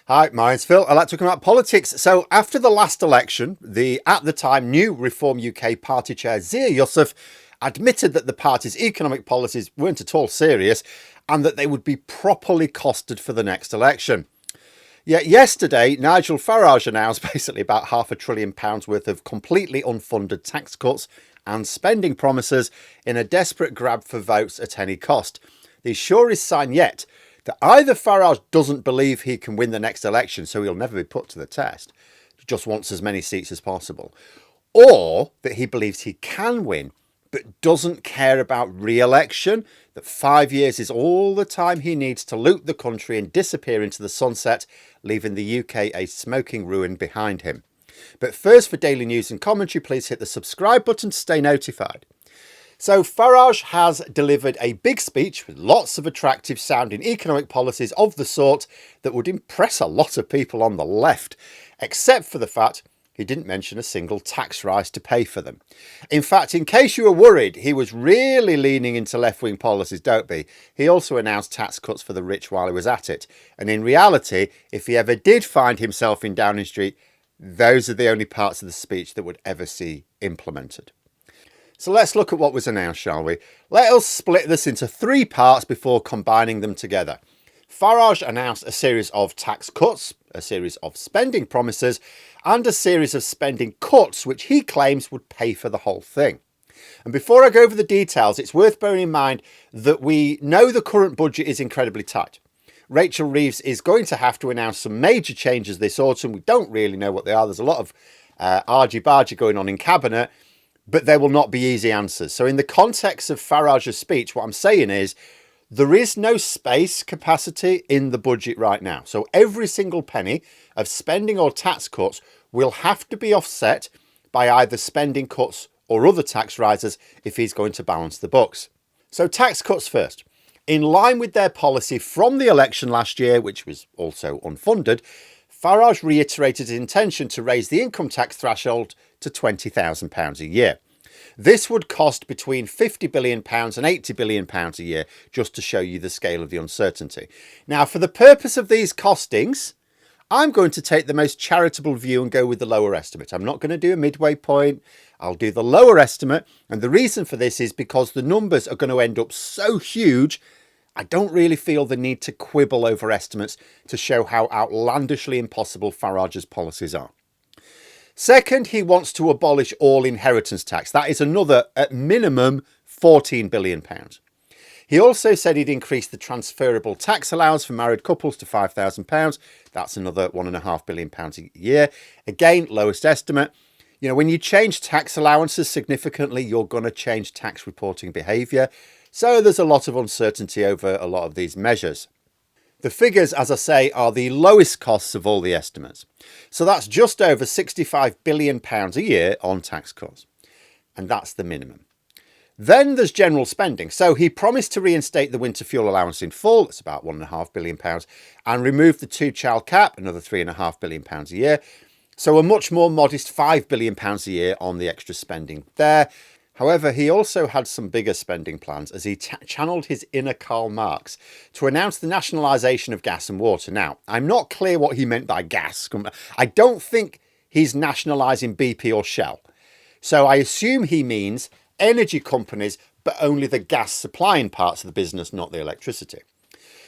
Hi, mine's Phil. I'd like to talk about politics. So, after the last election, the at the time new Reform UK party chair Zia Youssef admitted that the party's economic policies weren't at all serious and that they would be properly costed for the next election. Yet yesterday, Nigel Farage announced basically about £500 billion worth of completely unfunded tax cuts and spending promises in a desperate grab for votes at any cost. The surest sign yet that either Farage doesn't believe he can win the next election, so he'll never be put to the test, just wants as many seats as possible, or that he believes he can win, but doesn't care about re-election, that 5 years is all the time he needs to loot the country and disappear into the sunset, leaving the UK a smoking ruin behind him. But first, for daily news and commentary, please hit the subscribe button to stay notified. So Farage has delivered a big speech with lots of attractive sounding economic policies of the sort that would impress a lot of people on the left, except for the fact he didn't mention a single tax rise to pay for them. In fact, in case you were worried, he was really leaning into left-wing policies, don't be? He also announced tax cuts for the rich while he was at it. And in reality, if he ever did find himself in Downing Street, those are the only parts of the speech that would ever see implemented. So let's look at what was announced, shall we? Let us split this into three parts before combining them together. Farage announced a series of tax cuts, a series of spending promises, and a series of spending cuts which he claims would pay for the whole thing. And before I go over the details, it's worth bearing in mind that we know the current budget is incredibly tight. Rachel Reeves is going to have to announce some major changes this autumn. We don't really know what they are. There's a lot of argy-bargy going on in Cabinet, but there will not be easy answers. So in the context of Farage's speech, what I'm saying is there is no space capacity in the budget right now. So every single penny of spending or tax cuts will have to be offset by either spending cuts or other tax rises if he's going to balance the books. So tax cuts first. In line with their policy from the election last year, which was also unfunded, Farage reiterated his intention to raise the income tax threshold to £20,000 a year. This would cost between £50 billion and £80 billion a year, just to show you the scale of the uncertainty. Now, for the purpose of these costings, I'm going to take the most charitable view and go with the lower estimate. I'm not going to do a midway point. I'll do the lower estimate. And the reason for this is because the numbers are going to end up so huge, I don't really feel the need to quibble over estimates to show how outlandishly impossible Farage's policies are. Second, he wants to abolish all inheritance tax. That is another, at minimum, £14 billion. He also said he'd increase the transferable tax allowance for married couples to £5,000. That's another £1.5 billion a year. Again, lowest estimate. You know, when you change tax allowances significantly, you're going to change tax reporting behaviour. So there's a lot of uncertainty over a lot of these measures. The figures, as I say, are the lowest costs of all the estimates. So that's just over £65 billion a year on tax cuts. And that's the minimum. Then there's general spending. So he promised to reinstate the winter fuel allowance in full. It's about £1.5 billion. And remove the two-child cap, another £3.5 billion a year. So a much more modest £5 billion a year on the extra spending there. However, he also had some bigger spending plans as he channeled his inner Karl Marx to announce the nationalisation of gas and water. Now, I'm not clear what he meant by gas. I don't think he's nationalising BP or Shell. So I assume he means energy companies, but only the gas supplying parts of the business, not the electricity.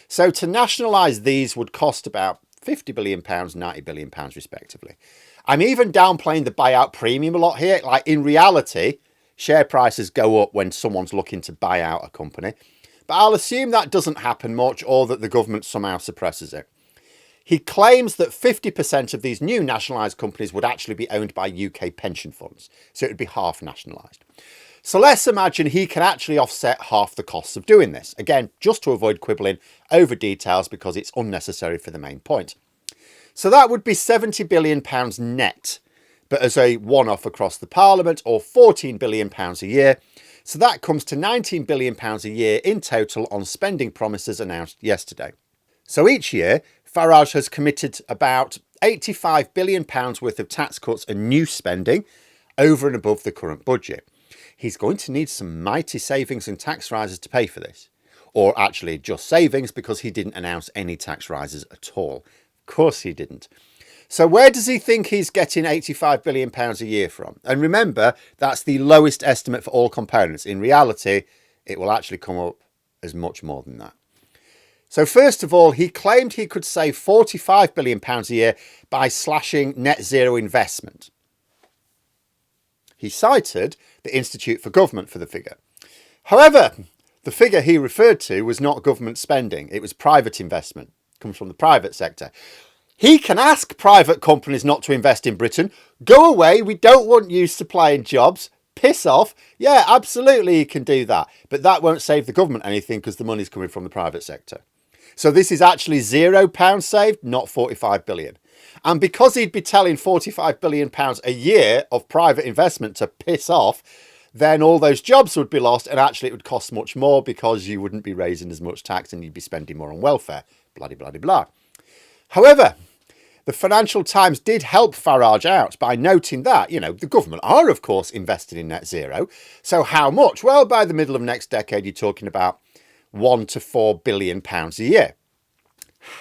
So to nationalise these would cost about £50 billion, £90 billion respectively. I'm even downplaying the buyout premium a lot here. Like in reality, share prices go up when someone's looking to buy out a company. But I'll assume that doesn't happen much or that the government somehow suppresses it. He claims that 50% of these new nationalised companies would actually be owned by UK pension funds. So it would be half nationalised. So let's imagine he can actually offset half the costs of doing this. Again, just to avoid quibbling over details because it's unnecessary for the main point. So that would be £70 billion net, but as a one-off across the Parliament, or £14 billion a year. So that comes to £19 billion a year in total on spending promises announced yesterday. So each year, Farage has committed about £85 billion worth of tax cuts and new spending over and above the current budget. He's going to need some mighty savings and tax rises to pay for this. Or actually just savings because he didn't announce any tax rises at all. Of course he didn't. So where does he think he's getting £85 billion a year from? And remember, that's the lowest estimate for all components. In reality, it will actually come up as much more than that. So first of all, he claimed he could save £45 billion a year by slashing net zero investment. He cited the Institute for Government for the figure. However, the figure he referred to was not government spending. It was private investment. It comes from the private sector. He can ask private companies not to invest in Britain. Go away. We don't want you supplying jobs. Piss off. Yeah, absolutely he can do that. But that won't save the government anything because the money's coming from the private sector. So this is actually £0 saved, not 45 billion. And because he'd be telling £45 billion a year of private investment to piss off, then all those jobs would be lost and actually it would cost much more because you wouldn't be raising as much tax and you'd be spending more on welfare. Bloody, bloody, blah. However, the Financial Times did help Farage out by noting that, the government are, of course, investing in net zero. So how much? Well, by the middle of next decade, you're talking about £1 to £4 billion a year.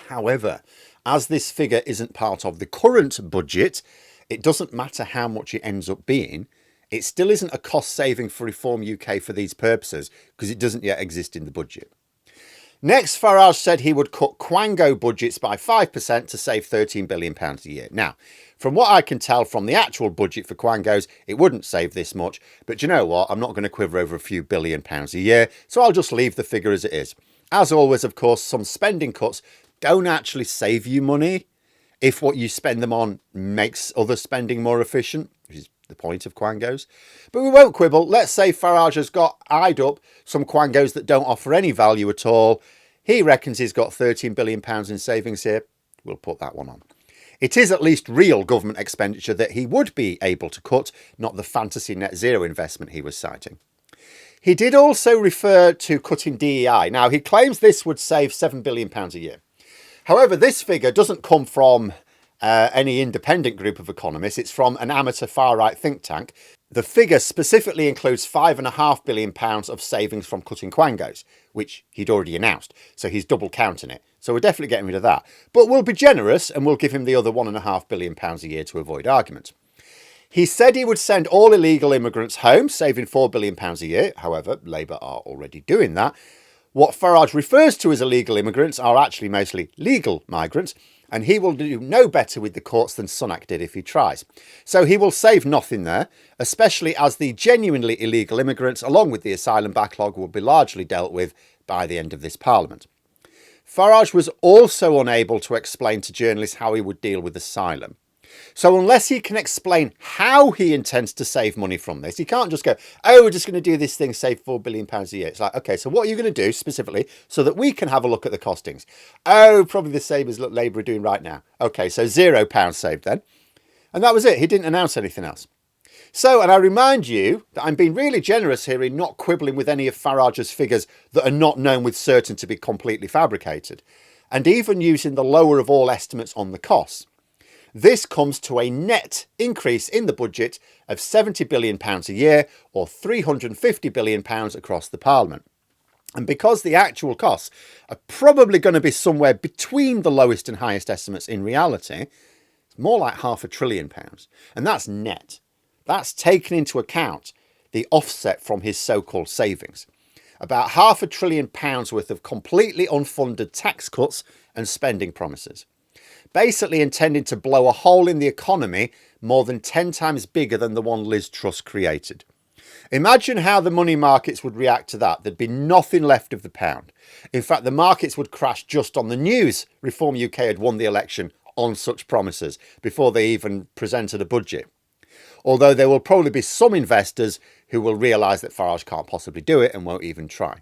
However, as this figure isn't part of the current budget, it doesn't matter how much it ends up being. It still isn't a cost saving for Reform UK for these purposes because it doesn't yet exist in the budget. Next, Farage said he would cut Quango budgets by 5% to save £13 billion a year. Now, from what I can tell from the actual budget for Quangos, it wouldn't save this much. But you know what? I'm not going to quiver over a few £1 billion a year, so I'll just leave the figure as it is. As always, of course, some spending cuts don't actually save you money if what you spend them on makes other spending more efficient, which is the point of Quangos. But we won't quibble. Let's say Farage has got eyed up some Quangos that don't offer any value at all. He reckons he's got £13 billion in savings here. We'll put that one on. It is at least real government expenditure that he would be able to cut, not the fantasy net zero investment he was citing. He did also refer to cutting DEI. Now, he claims this would save £7 billion a year. However, this figure doesn't come from any independent group of economists. It's from an amateur far-right think tank. The figure specifically includes £5.5 billion of savings from cutting Quangos, which he'd already announced. So he's double counting it. So we're definitely getting rid of that. But we'll be generous and we'll give him the other £1.5 billion a year to avoid argument. He said he would send all illegal immigrants home, saving £4 billion a year. However, Labour are already doing that. What Farage refers to as illegal immigrants are actually mostly legal migrants, and he will do no better with the courts than Sunak did if he tries. So he will save nothing there, especially as the genuinely illegal immigrants, along with the asylum backlog, will be largely dealt with by the end of this Parliament. Farage was also unable to explain to journalists how he would deal with asylum. So unless he can explain how he intends to save money from this, he can't just go, oh, we're just going to do this thing, save £4 billion a year. It's like, okay, so what are you going to do specifically so that we can have a look at the costings? Oh, probably the same as Labour are doing right now. Okay, so £0 saved then. And that was it. He didn't announce anything else. So, and I remind you that I'm being really generous here in not quibbling with any of Farage's figures that are not known with certainty to be completely fabricated, and even using the lower of all estimates on the costs. This comes to a net increase in the budget of £70 billion a year, or £350 billion across the Parliament. And because the actual costs are probably going to be somewhere between the lowest and highest estimates in reality, it's more like £500 billion. And that's net. That's taken into account the offset from his so-called savings. About £500 billion worth of completely unfunded tax cuts and spending promises. Basically intending to blow a hole in the economy more than 10 times bigger than the one Liz Truss created. Imagine how the money markets would react to that. There'd be nothing left of the pound. In fact, the markets would crash just on the news Reform UK had won the election on such promises before they even presented a budget. Although there will probably be some investors who will realise that Farage can't possibly do it and won't even try.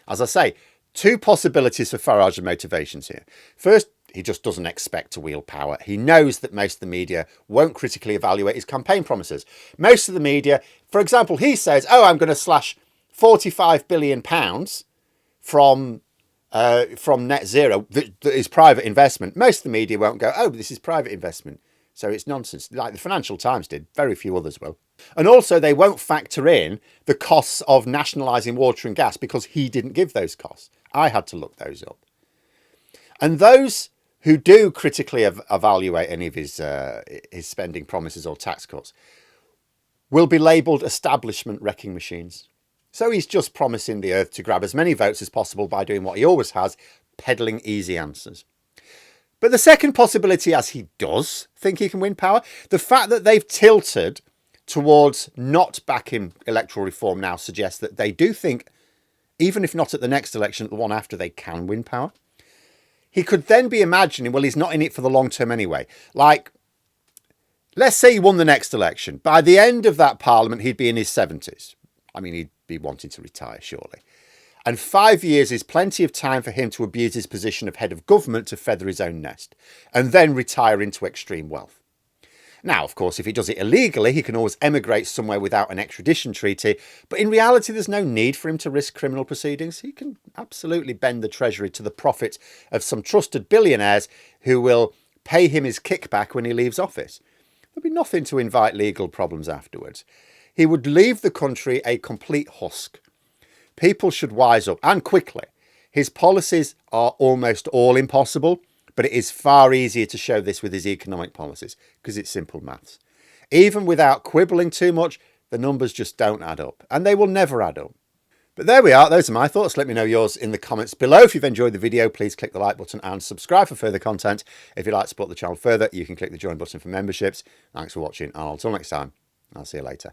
As I say, two possibilities for Farage and motivations here. First, he just doesn't expect to wield power. He knows that most of the media won't critically evaluate his campaign promises. Most of the media, for example, he says, oh, I'm going to slash £45 billion from net zero, that is private investment. Most of the media won't go, oh, this is private investment. So it's nonsense, like the Financial Times did. Very few others will. And also they won't factor in the costs of nationalising water and gas because he didn't give those costs. I had to look those up. And those who do critically evaluate any of his spending promises or tax cuts will be labelled establishment wrecking machines. So he's just promising the earth to grab as many votes as possible by doing what he always has, peddling easy answers. But the second possibility, as he does think he can win power, the fact that they've tilted towards not backing electoral reform now suggests that they do think, even if not at the next election, at the one after, they can win power. He could then be imagining, well, he's not in it for the long term anyway. Like, let's say he won the next election. By the end of that parliament, he'd be in his 70s. I mean, he'd be wanting to retire, surely. And 5 years is plenty of time for him to abuse his position of head of government to feather his own nest, and then retire into extreme wealth. Now, of course, if he does it illegally, he can always emigrate somewhere without an extradition treaty. But in reality, there's no need for him to risk criminal proceedings. He can absolutely bend the Treasury to the profit of some trusted billionaires who will pay him his kickback when he leaves office. There'll be nothing to invite legal problems afterwards. He would leave the country a complete husk. People should wise up, and quickly. His policies are almost all impossible, but it is far easier to show this with his economic policies because it's simple maths. Even without quibbling too much, the numbers just don't add up, and they will never add up. But there we are. Those are my thoughts. Let me know yours in the comments below. If you've enjoyed the video, please click the like button and subscribe for further content. If you'd like to support the channel further, you can click the join button for memberships. Thanks for watching, and until next time, I'll see you later.